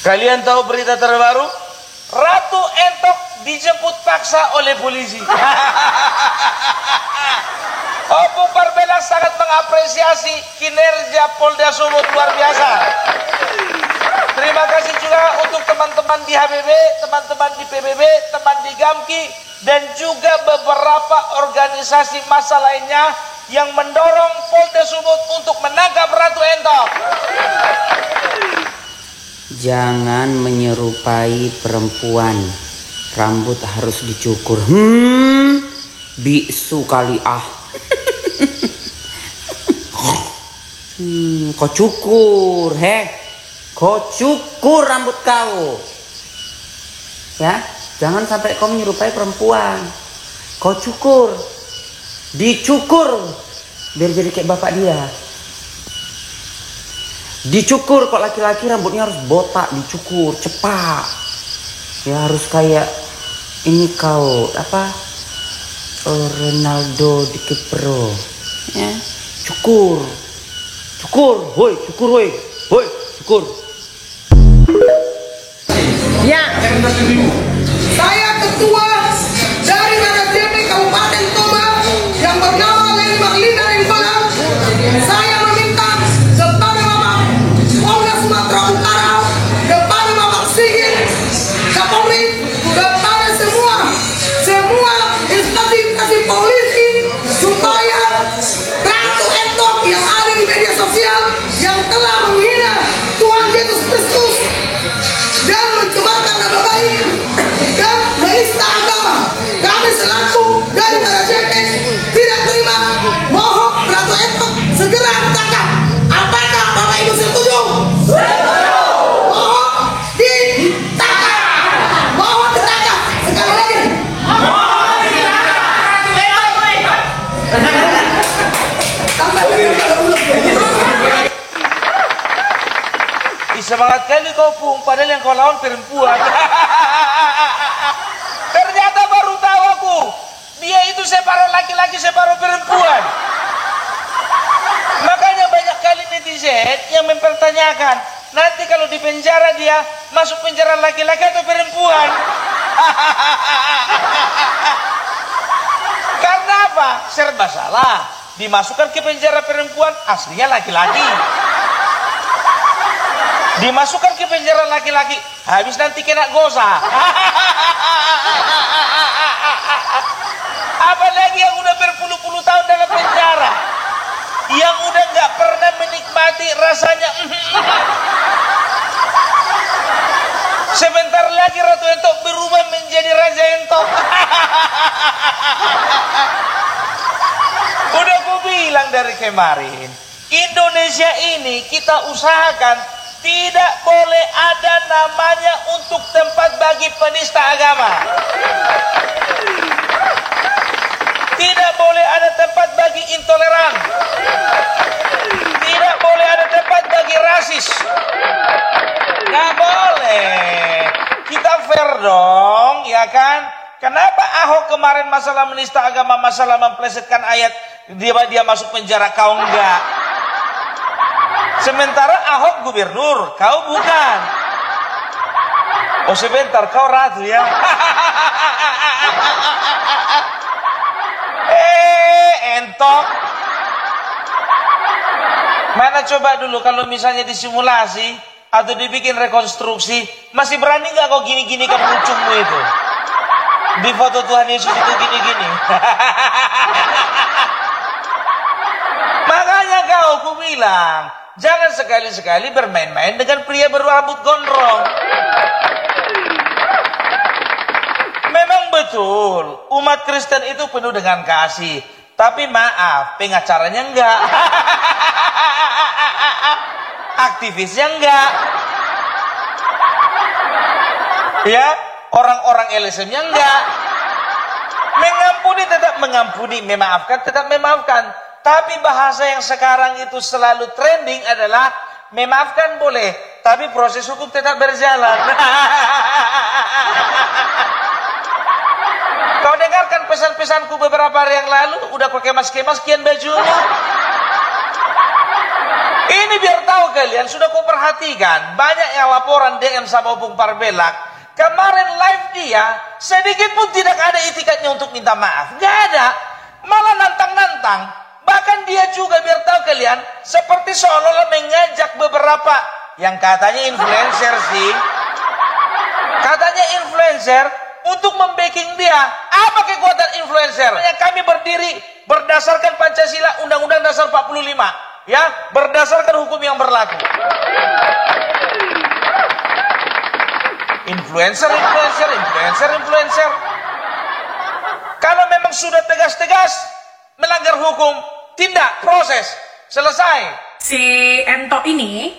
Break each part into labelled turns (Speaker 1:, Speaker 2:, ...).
Speaker 1: Kalian tahu berita terbaru? Ratu Entok dijemput paksa oleh polisi. Opung Parbela sangat mengapresiasi kinerja Polda Sumut, luar biasa. Terima kasih juga untuk teman-teman di HBB, teman-teman di PBB, teman di Gamki, dan juga beberapa organisasi massa lainnya yang mendorong Polda Sumut untuk menangkap Ratu Entok.
Speaker 2: Jangan menyerupai perempuan. Rambut harus dicukur. Bisu kali ah. Kau cukur, kau cukur rambut kau. Ya, jangan sampai kau menyerupai perempuan. Kau cukur, dicukur, biar jadi kayak bapak dia. Dicukur, kok laki-laki rambutnya harus botak, dicukur cepat. Ya harus kayak ini kau apa? Ronaldo di Kipro. Ya, cukur. Cukur, woi, cukur, woi, cukur.
Speaker 3: Ya, saya ketua dari RSDP Kabupaten Toba yang bernama Leni Marlina Rimbalan. Saya meminta kepada Bapak Polda Sumatera Utara, kepada Bapak Sigit, Kapolri, kepada semua instansi polisi supaya Ratu Entok yang ada di media sosial yang telah menghina Tuhan Yesus Kristus dan mencemarkan nama baik dan menista agama, kami selaku dari RSDP tidak terima. Mohon Ratu Entok segera ditangkap. Apakah Bapak Ibu setuju? Setuju. Mohon ditangkap. Mohon ditangkap. Sekali lagi. Mohon ditangkap.
Speaker 1: Semangat kali kau Pung, padahal yang kau lawan perempuan. Ternyata baru tahu aku, dia itu separuh laki-laki separuh perempuan. Makanya banyak kali netizen yang mempertanyakan, nanti kalau di penjara dia masuk penjara laki-laki atau perempuan? Karena apa? Serba salah. Dimasukkan ke penjara perempuan, aslinya laki-laki. Dimasukkan ke penjara laki-laki, habis nanti kena gosa. Apalagi yang udah berpuluh-puluh tahun dalam penjara, yang udah nggak pernah menikmati rasanya. Sebentar lagi Ratu Entok berubah menjadi Raja Entok. Udah aku bilang dari kemarin, Indonesia ini kita usahakan tidak boleh ada namanya untuk tempat bagi penista agama. Tidak boleh ada tempat bagi intoleran. Tidak boleh ada tempat bagi rasis. Nggak boleh. Kita fair dong, ya kan? Kenapa Ahok kemarin masalah menista agama, masalah memplesetkan ayat, dia masuk penjara, kau enggak? Sementara Ahok gubernur, kau bukan. Oh sebentar, kau ratu ya. Entok. Mana coba dulu kalau misalnya disimulasi atau dibikin rekonstruksi, masih berani nggak kau gini-gini kan muncungmu itu? Di foto Tuhan Yesus itu gini-gini. Makanya aku bilang, jangan sekali-sekali bermain-main dengan pria berambut gondrong. Memang betul, umat Kristen itu penuh dengan kasih. Tapi maaf, pengacaranya enggak. Aktivisnya enggak. Ya, orang-orang LSM-nya enggak. Mengampuni tetap mengampuni, memaafkan tetap memaafkan. Tapi bahasa yang sekarang itu selalu trending adalah memaafkan boleh, tapi proses hukum tetap berjalan. Kau dengarkan pesan-pesanku beberapa hari yang lalu, udah pakai kemas-kemas kian bajumu. Ini biar tahu kalian, sudah kau perhatikan, banyak yang laporan DM sama Opung Parbelak. Kemarin live dia, sedikit pun tidak ada itikadnya untuk minta maaf. Gak ada, malah nantang-nantang. Bahkan dia juga biar tahu kalian, seperti seolah-olah mengajak beberapa yang katanya influencer sih. Katanya influencer untuk membacking dia. Apa kekuatan influencer? Kami berdiri berdasarkan Pancasila Undang-Undang Dasar 45. Ya, berdasarkan hukum yang berlaku. Influencer. Kalau memang sudah tegas-tegas melanggar hukum, tindak, proses, selesai.
Speaker 4: Si Ento ini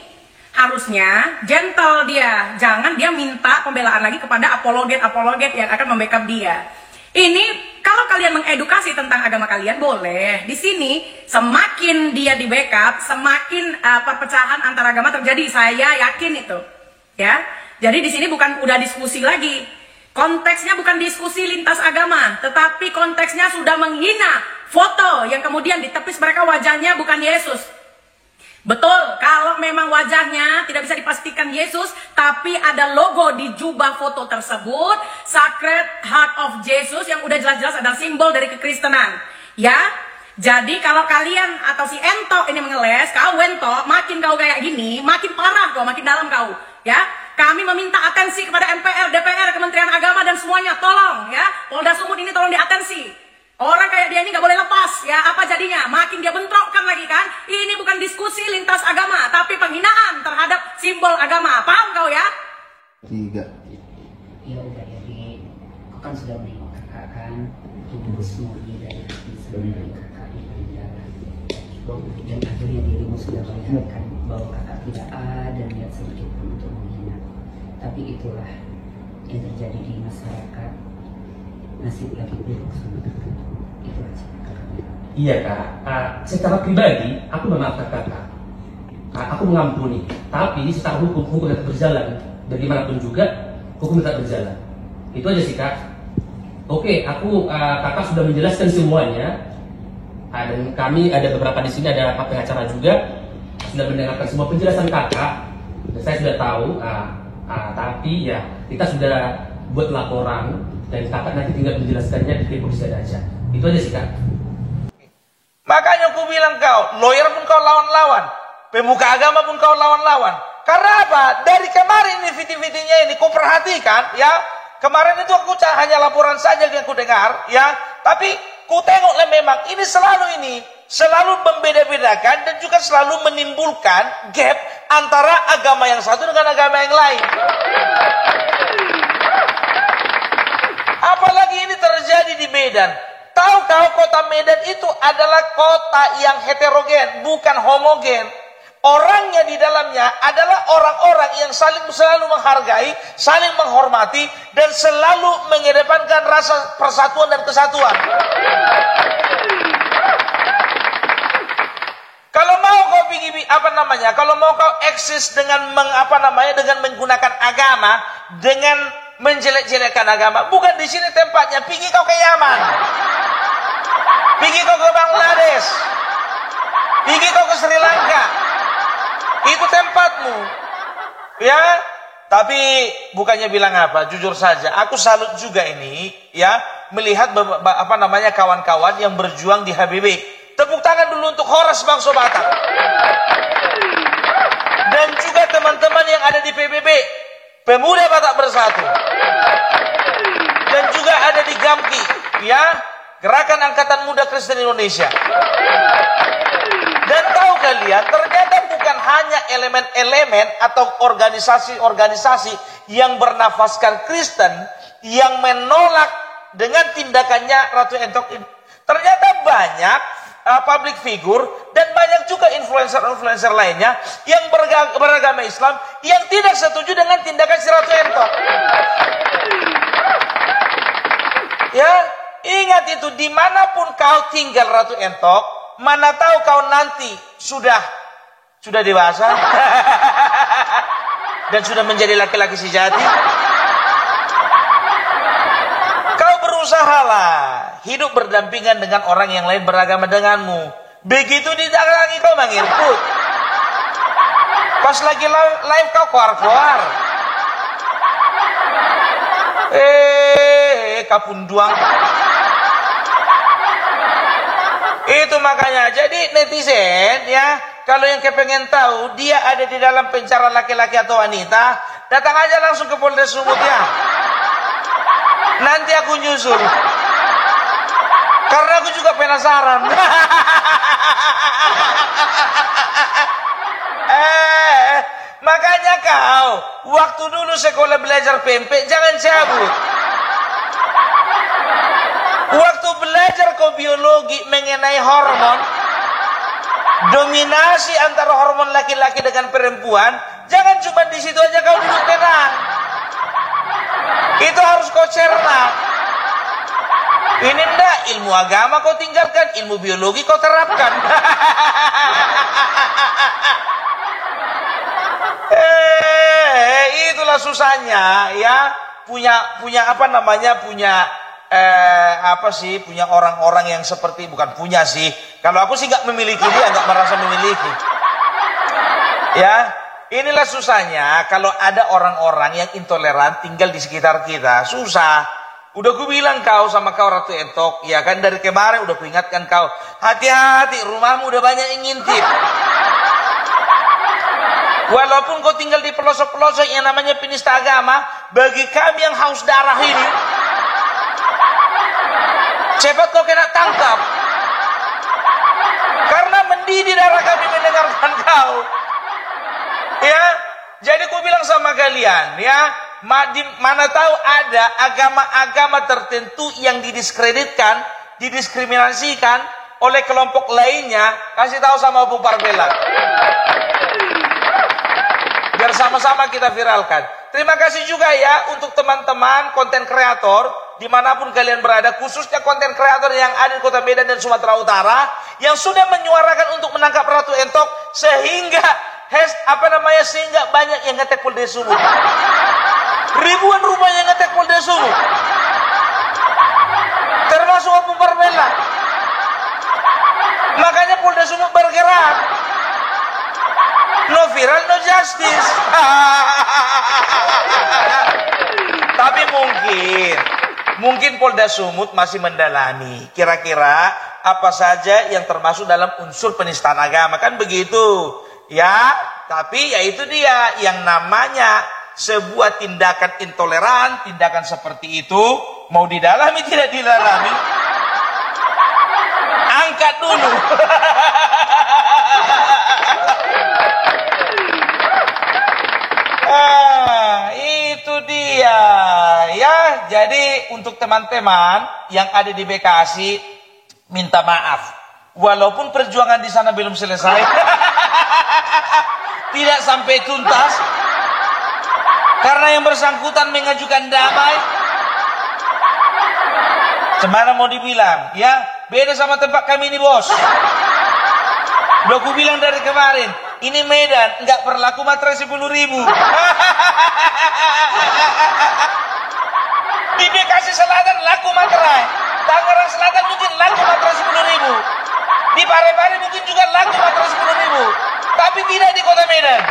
Speaker 4: harusnya gentle dia, jangan dia minta pembelaan lagi kepada apologet yang akan membackup dia. Ini kalau kalian mengedukasi tentang agama kalian boleh. Di sini semakin dia di backup, semakin perpecahan antar agama terjadi. Saya yakin itu, ya. Jadi di sini bukan udah diskusi lagi. Konteksnya bukan diskusi lintas agama, tetapi konteksnya sudah menghina foto yang kemudian ditepis mereka wajahnya bukan Yesus. Betul, kalau memang wajahnya tidak bisa dipastikan Yesus, tapi ada logo di jubah foto tersebut, Sacred Heart of Jesus, yang udah jelas-jelas ada simbol dari kekristenan. Ya, jadi kalau kalian atau si Ento ini mengeles, kau Wento, makin kau kayak gini, makin parah kau, makin dalam kau. Ya, kami meminta atensi kepada MPR, DPR, Kementerian Agama dan semuanya, tolong ya, Polda Sumut ini tolong diatensi. Orang kayak dia ini nggak boleh lepas, ya apa jadinya? Makin dia bentrokkan lagi kan? Ini bukan diskusi lintas agama, tapi penghinaan terhadap simbol agama. Paham kau ya?
Speaker 5: 3.
Speaker 6: Ya udah jadi, kau kan sudah menengok kakak kan, tulus murni dari hati sebenarnya kakak di jalan. Dan akhirnya dirimu sudah melihat kan bahwa kakak tidak ada niat sedikit pun untuk menghina. Tapi itulah yang terjadi di masyarakat. Nasib lagi buruk sama kakak. Itu aja kakak bilang.
Speaker 7: Iya kak, secara pribadi aku memaafkan kakak. Aku mengampuni, tapi secara hukum tetap berjalan. Bagaimanapun juga hukum tetap berjalan. Itu aja sih kak. Oke, kakak sudah menjelaskan semuanya. Dan kami ada beberapa di sini, ada pak pengacara juga sudah mendengarkan semua penjelasan kakak. Dan saya sudah tahu. Tapi ya kita sudah buat laporan. Dan kakak nanti tinggal menjelaskannya di kepolisian aja. Itu aja sih kak.
Speaker 1: Makanya aku bilang kau, lawyer pun kau lawan-lawan, pemuka agama pun kau lawan-lawan. Karena apa? Dari kemarin ini video-videonya ini kau perhatikan ya. Kemarin itu aku hanya laporan saja yang aku dengar ya. Tapi ku tengoklah memang ini selalu membeda-bedakan dan juga selalu menimbulkan gap antara agama yang satu dengan agama yang lain. Apalagi ini terjadi di Medan. Tahu kau kota Medan itu adalah kota yang heterogen, bukan homogen. Orangnya di dalamnya adalah orang-orang yang selalu menghargai, saling menghormati, dan selalu mengedepankan rasa persatuan dan kesatuan. Kalau mau kau kalau mau kau eksis dengan dengan menggunakan agama, dengan menjelek-jelekkan agama, bukan di sini tempatnya. Pergi kau ke Yaman, pergi kau ke Bangladesh, pergi kau ke Sri Lanka, itu tempatmu ya. Tapi bukannya bilang apa, jujur saja aku salut juga ini ya, melihat kawan-kawan yang berjuang di HBB. Tepuk tangan dulu untuk Horas Bangso Batak dan juga teman-teman yang ada di PBB, Pemuda Batak Bersatu, dan juga ada di GAMKI ya, Gerakan Angkatan Muda Kristen Indonesia. Dan tahu kalian, ternyata bukan hanya elemen-elemen atau organisasi-organisasi yang bernafaskan Kristen yang menolak dengan tindakannya Ratu Entok ini. Ternyata banyak public figure dan banyak juga influencer-influencer lainnya yang beragama Islam yang tidak setuju dengan tindakan si Ratu Entok. Ya, ingat itu, dimanapun kau tinggal Ratu Entok, mana tahu kau nanti sudah dewasa dan sudah menjadi laki-laki sejati. Kau berusahalah hidup berdampingan dengan orang yang lain beragama denganmu. Begitu didatangi kau mengirput. Pas lagi live kau keluar. Kapunduang. Itu makanya, jadi netizen ya, kalau yang kepengen tahu dia ada di dalam pencarian laki-laki atau wanita, datang aja langsung ke Polres Sumut ya. Nanti aku nyusul. Karena aku juga penasaran. Makanya kau, waktu dulu sekolah belajar pempek, jangan cabut. Waktu belajar kau biologi mengenai hormon, dominasi antara hormon laki-laki dengan perempuan, jangan cuma di situ aja kau duduk tenang. Itu harus kau cerna. Ini enggak, ilmu agama kau tinggalkan, ilmu biologi kau terapkan. Itulah susahnya ya, punya apa namanya, punya punya orang-orang yang seperti, bukan punya sih. Kalau aku sih nggak memiliki dia, nggak merasa memiliki. Ya, inilah susahnya kalau ada orang-orang yang intoleran tinggal di sekitar kita, susah. Udah ku bilang kau sama kau Ratu Entok, ya kan, dari kemarin udah ku ingatkan kau, hati-hati, rumahmu udah banyak yang ngintip. Walaupun kau tinggal di pelosok-pelosok yang namanya penista agama, bagi kami yang haus darah ini, cepat kau kena tangkap. Karena mendidih darah kami mendengarkan kau. Ya, jadi ku bilang sama kalian, ya, mana tahu ada agama-agama tertentu yang didiskreditkan, didiskriminasikan oleh kelompok lainnya, kasih tahu sama Bu Parbela. Biar sama-sama kita viralkan. Terima kasih juga ya untuk teman-teman konten kreator dimanapun kalian berada, khususnya konten kreator yang ada di Kota Medan dan Sumatera Utara, yang sudah menyuarakan untuk menangkap Ratu Entok sehingga sehingga banyak yang ngetek Polres Sumut. Ribuan rumah yang ngetek Polres Sumut, termasuk Opung Parbela. Makanya Polres Sumut bergerak. No viral, no justice. Tapi mungkin Polda Sumut masih mendalami kira-kira apa saja yang termasuk dalam unsur penistaan agama, kan begitu ya. Tapi ya itu dia, yang namanya sebuah tindakan intoleran, tindakan seperti itu mau didalami tidak didalami, angkat dulu. Itu dia ya. Jadi untuk teman-teman yang ada di Bekasi, minta maaf walaupun perjuangan di sana belum selesai. Tidak sampai tuntas karena yang bersangkutan mengajukan damai. Gimana mau dibilang ya, beda sama tempat kami ini bos. Udah aku bilang dari kemarin, ini Medan nggak berlaku materai 10.000. Di Bekasi Selatan laku materai, Tangerang Selatan mungkin laku materai 10.000, di Parepare mungkin juga laku materai 10.000, tapi tidak di Kota Medan.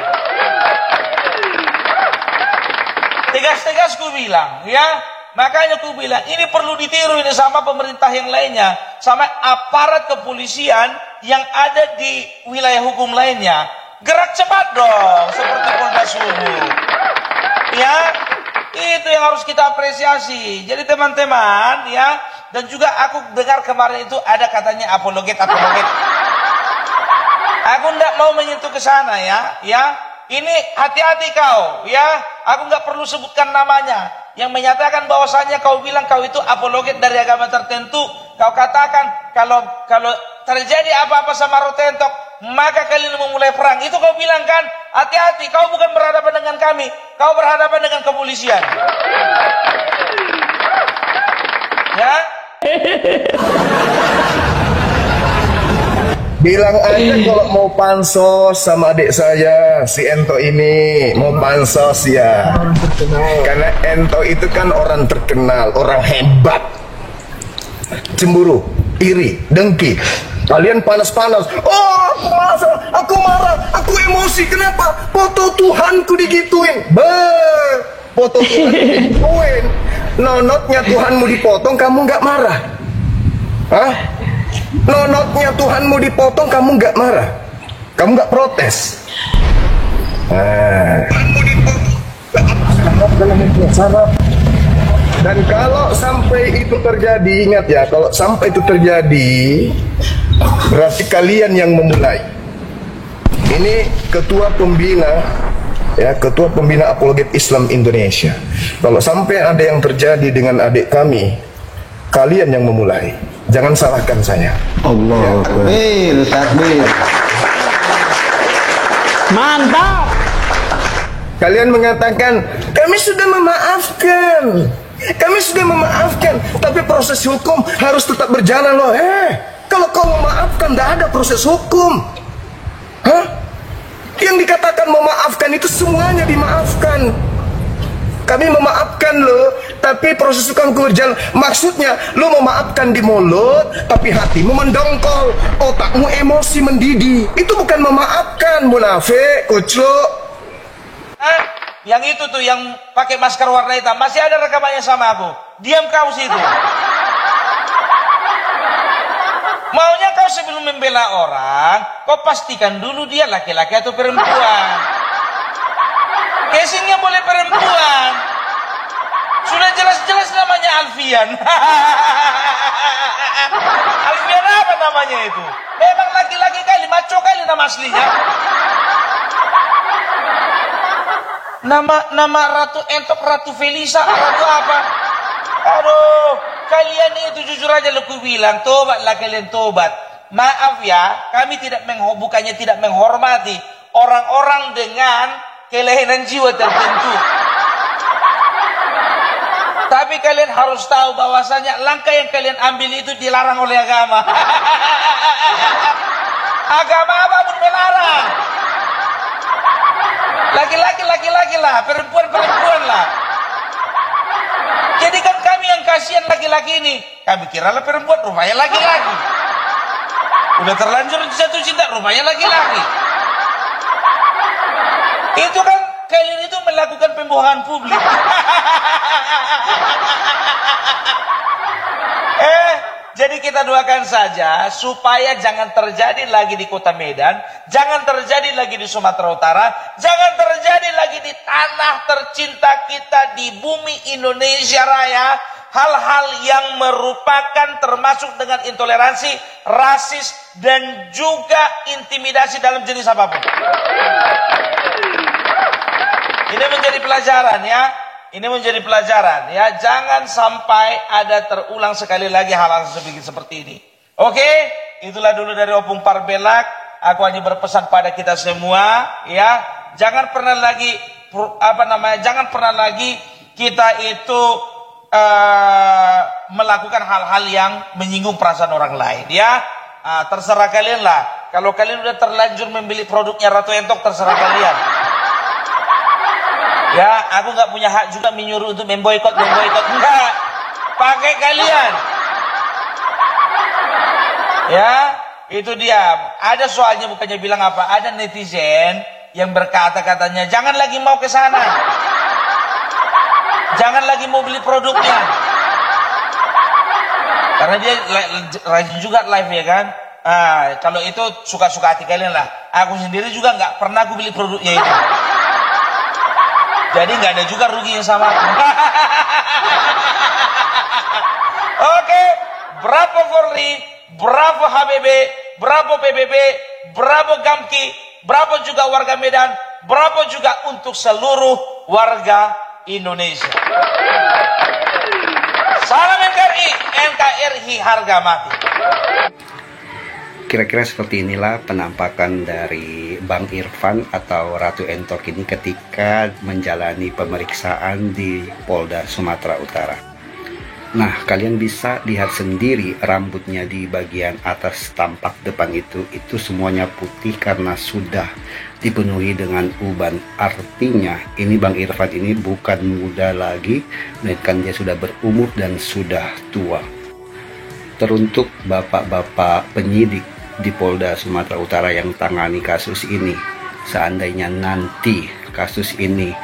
Speaker 1: Tegas-tegas ku bilang ya. Makanya ku bilang ini perlu ditiru ini sama pemerintah yang lainnya, sama aparat kepolisian yang ada di wilayah hukum lainnya. Gerak cepat dong seperti Polda Sumut. Ya, itu yang harus kita apresiasi. Jadi teman-teman ya, dan juga aku dengar kemarin itu ada katanya apologet. Aku enggak mau menyentuh ke sana ya. Ini hati-hati kau ya. Aku enggak perlu sebutkan namanya. Yang menyatakan bahwasanya kau bilang kau itu apologet dari agama tertentu, kau katakan kalau terjadi apa-apa sama Ratu Entok, maka kalian memulai perang. Itu kau bilang kan? Hati-hati, kau bukan berhadapan dengan kami, kau berhadapan dengan kepolisian. Ya?
Speaker 5: Bilang aja kalau mau pansos sama adik saya, si Ento ini mau pansos ya. Karena Ento itu kan orang terkenal, orang hebat. Cemburu, iri, dengki. Kalian panas-panas. Oh, aku marah, aku emosi. Kenapa? Foto Tuhanku digituin. Foto Tuhan digituin. Nonotnya Tuhanmu dipotong, kamu nggak marah? Hah? Nonotnya Tuhanmu dipotong, kamu nggak marah? Kamu nggak protes? Dan kalau sampai itu terjadi, ingat ya, kalau sampai itu terjadi, berarti kalian yang memulai. Ini ketua pembina, ya, ketua pembina Apologet Islam Indonesia. Kalau sampai ada yang terjadi dengan adik kami, kalian yang memulai. Jangan salahkan saya.
Speaker 2: Allah.
Speaker 8: Takbir, takbir.
Speaker 2: Mantap.
Speaker 5: Kalian mengatakan, kami sudah memaafkan. Kami sudah memaafkan, tapi proses hukum harus tetap berjalan loh. Kalau kau memaafkan, tidak ada proses hukum. Hah? Yang dikatakan memaafkan itu semuanya dimaafkan. Kami memaafkan lo, tapi proses hukum berjalan. Maksudnya, lo memaafkan di mulut, tapi hatimu mendongkol, otakmu emosi mendidih. Itu bukan memaafkan, munafik, kucluk.
Speaker 1: Yang itu tuh yang pakai masker warna hitam masih ada rekamannya sama aku. Diam kau situ. Maunya kau sebelum membela orang, kau pastikan dulu dia laki-laki atau perempuan. Casingnya boleh perempuan. Sudah jelas-jelas namanya Alfian. Alfian apa namanya itu? Memang laki-laki kali, maco kali nama aslinya. Nama Ratu Entok, Ratu Felisa, Ratu apa? Aduh, kalian itu jujur aja lu bilang, tobatlah kalian tobat. Maaf ya, kami bukannya tidak menghormati orang-orang dengan kelainan jiwa tertentu. Tapi kalian harus tahu bahwasanya langkah yang kalian ambil itu dilarang oleh agama. Agama apa pun melarang. Laki-laki lah, perempuan lah. Jadi kan kami yang kasihan laki-laki ini. Kami kira lah perempuan, rupanya laki-laki. Udah terlanjur jatuh cinta, rupanya laki-laki. Itu kan kalian itu melakukan pembohongan publik. Jadi kita doakan saja supaya jangan terjadi lagi di kota Medan, jangan terjadi lagi di Sumatera Utara, jangan terjadi lagi di tanah tercinta kita di bumi Indonesia Raya, hal-hal yang merupakan termasuk dengan intoleransi, rasis, dan juga intimidasi dalam jenis apapun. Ini menjadi pelajaran ya. Ini menjadi pelajaran ya, jangan sampai ada terulang sekali lagi hal-hal seperti ini. Oke, itulah dulu dari Opung Parbelak. Aku hanya berpesan pada kita semua ya, jangan pernah lagi jangan pernah lagi kita itu melakukan hal-hal yang menyinggung perasaan orang lain ya. Terserah kalian lah. Kalau kalian udah terlanjur membeli produknya Ratu Entok, terserah kalian. Ya, aku nggak punya hak juga menyuruh untuk memboikot. Enggak, pakai kalian. Ya, itu dia. Ada soalnya bukannya bilang apa? Ada netizen yang berkata katanya, jangan lagi mau ke sana, jangan lagi mau beli produknya, karena dia rajin juga live ya kan. Kalau itu suka-suka hati kalian lah. Aku sendiri juga nggak pernah aku beli produknya itu. Jadi nggak ada juga ruginya sama aku. Oke, bravo Forli, bravo HBB, bravo PBB, bravo Gamki, bravo juga warga Medan, bravo juga untuk seluruh warga Indonesia. Salam NKRI harga mati.
Speaker 9: Kira-kira seperti inilah penampakan dari Bang Irfan atau Ratu Entok ini ketika menjalani pemeriksaan di Polda Sumatera Utara. Nah, kalian bisa lihat sendiri rambutnya di bagian atas tampak depan itu semuanya putih karena sudah dipenuhi dengan uban. Artinya ini Bang Irfan ini bukan muda lagi, melainkan dia sudah berumur dan sudah tua. Teruntuk bapak-bapak penyidik di Polda Sumatera Utara yang tangani kasus ini. Seandainya nanti kasus ini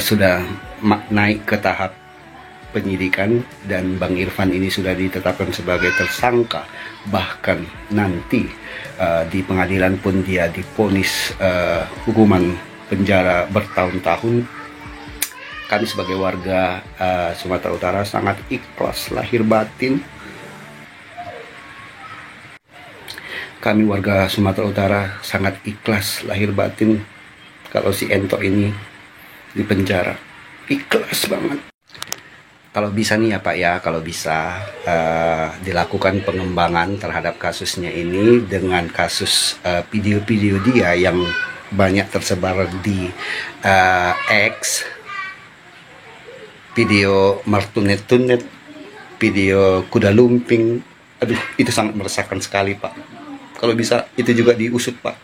Speaker 9: sudah naik ke tahap penyidikan dan Bang Irfan ini sudah ditetapkan sebagai tersangka, bahkan nanti di pengadilan pun dia divonis hukuman penjara bertahun-tahun, kami sebagai warga Sumatera Utara sangat ikhlas lahir batin. Kami warga Sumatera Utara sangat ikhlas lahir batin kalau si Ento ini di penjara. Ikhlas banget. Kalau bisa nih ya Pak ya, kalau bisa dilakukan pengembangan terhadap kasusnya ini dengan kasus video-video dia yang banyak tersebar di X, video martunet-tunet, video kuda lumping. Aduh, itu sangat meresahkan sekali Pak. Kalau bisa itu juga diusut Pak.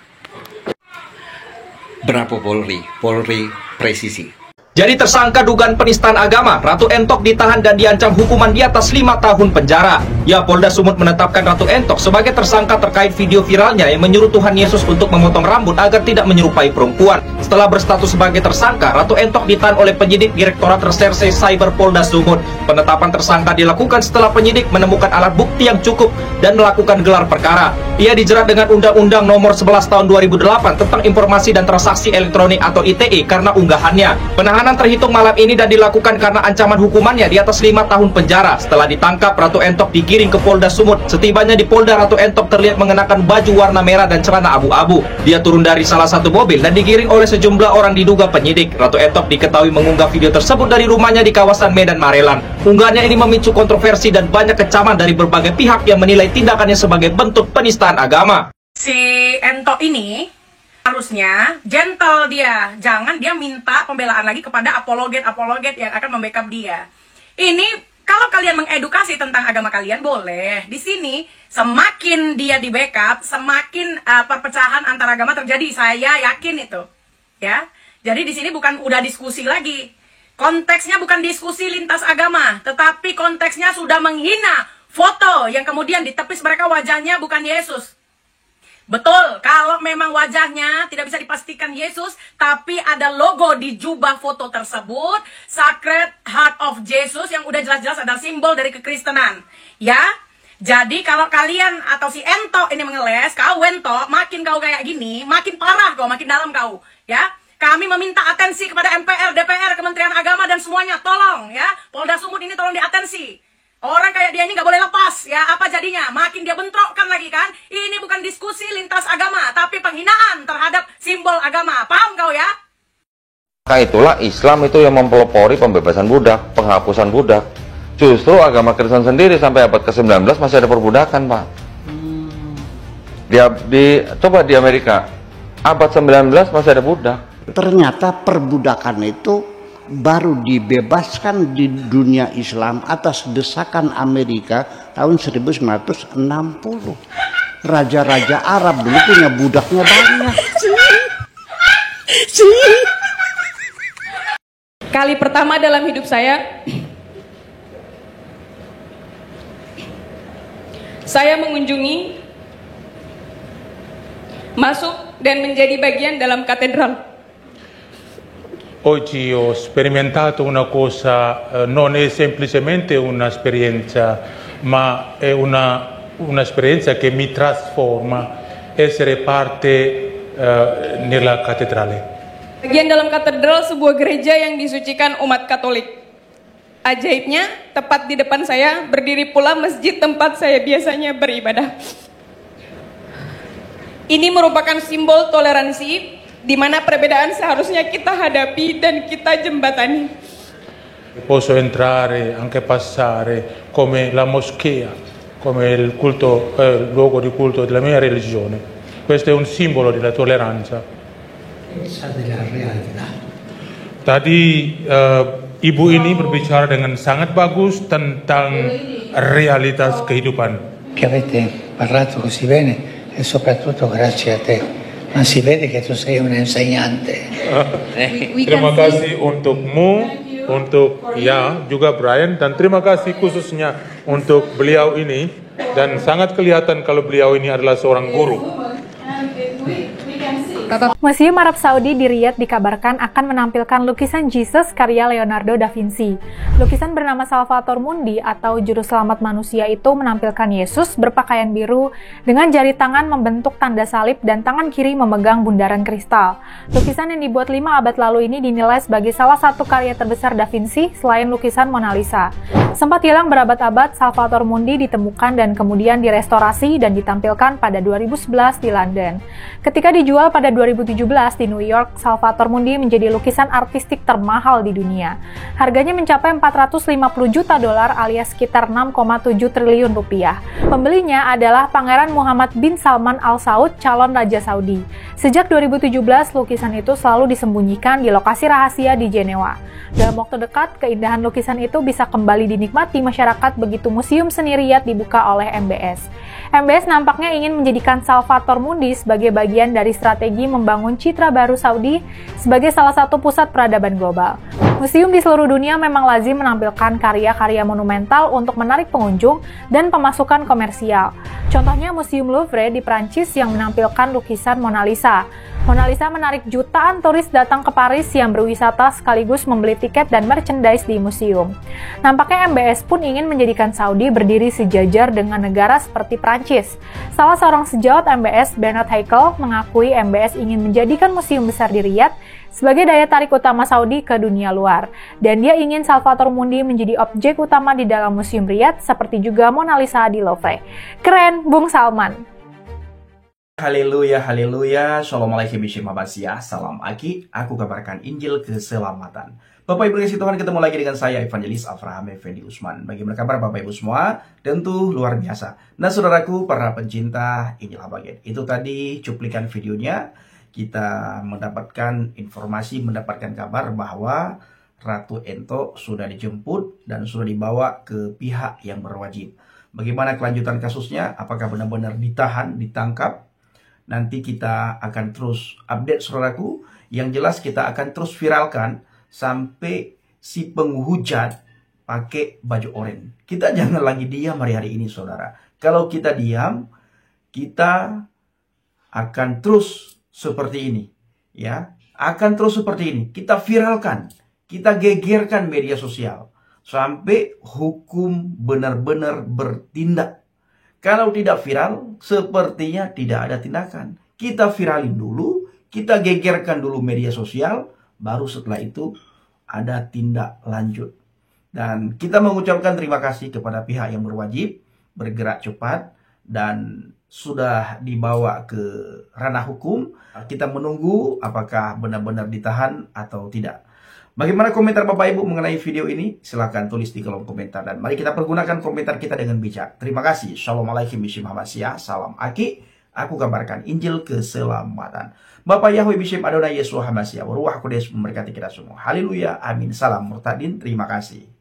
Speaker 9: Berapa Polri presisi.
Speaker 10: Jadi tersangka dugaan penistaan agama, Ratu Entok ditahan dan diancam hukuman di atas 5 tahun penjara. Ya, Polda Sumut menetapkan Ratu Entok sebagai tersangka terkait video viralnya yang menyuruh Tuhan Yesus untuk memotong rambut agar tidak menyerupai perempuan. Setelah berstatus sebagai tersangka, Ratu Entok ditahan oleh penyidik Direktorat Reserse Cyber Polda Sumut. Penetapan tersangka dilakukan setelah penyidik menemukan alat bukti yang cukup dan melakukan gelar perkara. Ia dijerat dengan Undang-Undang Nomor 11 Tahun 2008 tentang Informasi dan Transaksi Elektronik atau ITE karena unggahannya. Penahanan terhitung malam ini dan dilakukan karena ancaman hukumannya di atas 5 tahun penjara. Setelah ditangkap, Ratu Entok digiring ke Polda Sumut. Setibanya di Polda, Ratu Entok terlihat mengenakan baju warna merah dan celana abu-abu. Dia turun dari salah satu mobil dan digiring oleh sejumlah orang diduga penyidik. Ratu Entok diketahui mengunggah video tersebut dari rumahnya di kawasan Medan Marelan. Unggahannya ini memicu kontroversi dan banyak kecaman dari berbagai pihak yang menilai tindakannya sebagai bentuk penistaan agama.
Speaker 4: Si Entok ini harusnya gentle dia, jangan dia minta pembelaan lagi kepada apologet yang akan membackup dia. Ini kalau kalian mengedukasi tentang agama kalian boleh. Di sini semakin dia di backup, semakin perpecahan antar agama terjadi. Saya yakin itu, ya. Jadi di sini bukan udah diskusi lagi. Konteksnya bukan diskusi lintas agama, tetapi konteksnya sudah menghina foto yang kemudian ditepis mereka wajahnya bukan Yesus. Betul, kalau memang wajahnya tidak bisa dipastikan Yesus, tapi ada logo di jubah foto tersebut, Sacred Heart of Jesus, yang udah jelas-jelas ada simbol dari kekristenan. Ya, jadi kalau kalian atau si Entok ini mengeles, kau Entok, makin kau kayak gini, makin parah kau, makin dalam kau. Ya, kami meminta atensi kepada MPR, DPR, Kementerian Agama, dan semuanya, tolong ya, Polda Sumut ini tolong diatensi. Orang kayak dia ini nggak boleh lepas, ya apa jadinya? Makin dia bentrokkan lagi kan? Ini bukan diskusi lintas agama, tapi penghinaan terhadap simbol agama. Paham kau ya?
Speaker 11: Maka itulah Islam itu yang mempelopori pembebasan budak, penghapusan budak. Justru agama Kristen sendiri sampai abad ke-19 masih ada perbudakan, Pak. Coba di Amerika, abad 19 masih ada budak.
Speaker 12: Ternyata perbudakan itu baru dibebaskan di dunia Islam atas desakan Amerika tahun 1960. Raja-raja Arab dulu punya budaknya banyak.
Speaker 13: Kali pertama dalam hidup saya mengunjungi, masuk dan menjadi bagian dalam katedral.
Speaker 14: Oggi ho sperimentato una cosa, non è semplicemente un'esperienza, ma è un'esperienza che mi trasforma, essere parte nella cattedrale.
Speaker 13: Bagian dalam katedral sebuah gereja yang disucikan umat Katolik. Ajaibnya, tepat di depan saya berdiri pula masjid tempat saya biasanya beribadah. Ini merupakan simbol toleransi, di mana perbedaan seharusnya kita hadapi dan kita jembatani.
Speaker 14: Posso entrare, anche passare, come la moschea, come il culto, luogo di culto della mia religione. Questo è un simbolo della tolleranza. Tadi ibu ini berbicara dengan sangat bagus tentang realitas kehidupan.
Speaker 15: Che avete parlato così bene e soprattutto grazie a te. Ma si vede che tu sei un insegnante.
Speaker 14: Terima kasih untukmu, untuk ya juga Brian, dan terima kasih khususnya untuk beliau ini Dan sangat kelihatan kalau beliau ini adalah seorang guru.
Speaker 16: Museum Arab Saudi di Riyadh dikabarkan akan menampilkan lukisan Jesus karya Leonardo da Vinci. Lukisan bernama Salvator Mundi atau Juru Selamat Manusia itu menampilkan Yesus berpakaian biru dengan jari tangan membentuk tanda salib dan tangan kiri memegang bundaran kristal. Lukisan yang dibuat 5 abad lalu ini dinilai sebagai salah satu karya terbesar da Vinci selain lukisan Mona Lisa. Sempat hilang berabad-abad, Salvator Mundi ditemukan dan kemudian direstorasi dan ditampilkan pada 2011 di London. Ketika dijual pada 2017 di New York, Salvator Mundi menjadi lukisan artistik termahal di dunia. Harganya mencapai 450 juta dolar alias sekitar 6,7 triliun rupiah. Pembelinya adalah Pangeran Muhammad bin Salman Al Saud, calon Raja Saudi. Sejak 2017, lukisan itu selalu disembunyikan di lokasi rahasia di Jenewa. Dalam waktu dekat, keindahan lukisan itu bisa kembali dinikmati masyarakat begitu Museum Seni Riyadh dibuka oleh MBS. MBS nampaknya ingin menjadikan Salvator Mundi sebagai bagian dari strategi membangun citra baru Saudi sebagai salah satu pusat peradaban global. Museum di seluruh dunia memang lazim menampilkan karya-karya monumental untuk menarik pengunjung dan pemasukan komersial. Contohnya Museum Louvre di Prancis yang menampilkan lukisan Mona Lisa. Mona Lisa menarik jutaan turis datang ke Paris yang berwisata sekaligus membeli tiket dan merchandise di museum. Nampaknya MBS pun ingin menjadikan Saudi berdiri sejajar dengan negara seperti Prancis. Salah seorang sejawat MBS, Bernard Haikal, mengakui MBS ingin menjadikan museum besar di Riyadh sebagai daya tarik utama Saudi ke dunia luar. Dan dia ingin Salvator Mundi menjadi objek utama di dalam Museum Riyadh seperti juga Mona Lisa di Louvre. Keren, Bung Salman!
Speaker 2: Haleluya, haleluya, Shalom alaikum bismillahirrahmanirrahim. Salam Aki, aku kabarkan Injil keselamatan. Bapak Ibu kasih Tuhan, ketemu lagi dengan saya Evangelis Avraham Effendi Usman. Bagaimana kabar Bapak Ibu semua? Tentu luar biasa. Nah saudaraku, para pencinta Injil Habaget, itu tadi cuplikan videonya. Kita mendapatkan informasi, mendapatkan kabar bahwa Ratu Ento sudah dijemput dan sudah dibawa ke pihak yang berwajib. Bagaimana kelanjutan kasusnya? Apakah benar-benar ditahan, ditangkap? Nanti kita akan terus update saudaraku. Yang jelas kita akan terus viralkan sampai si penghujat pakai baju oranye. Kita jangan lagi diam hari ini saudara. Kalau kita diam, kita akan terus seperti ini. Ya, akan terus seperti ini. Kita viralkan, kita gegerkan media sosial. Sampai hukum benar-benar bertindak. Kalau tidak viral, sepertinya tidak ada tindakan. Kita viralin dulu, kita gegerkan dulu media sosial, baru setelah itu ada tindak lanjut. Dan kita mengucapkan terima kasih kepada pihak yang berwajib, bergerak cepat, dan sudah dibawa ke ranah hukum. Kita menunggu apakah benar-benar ditahan atau tidak. Bagaimana komentar Bapak Ibu mengenai video ini? Silahkan tulis di kolom komentar. Dan mari kita pergunakan komentar kita dengan bijak. Terima kasih. Shalom alaikum bismillahirrahmanirrahim. Salam Aki. Aku kabarkan Injil keselamatan. Bapak Yahweh Bishem Adonai Yesus Hamasia. Waruah Kodes memberkati kita semua. Haleluya. Amin. Salam murtadin. Terima kasih.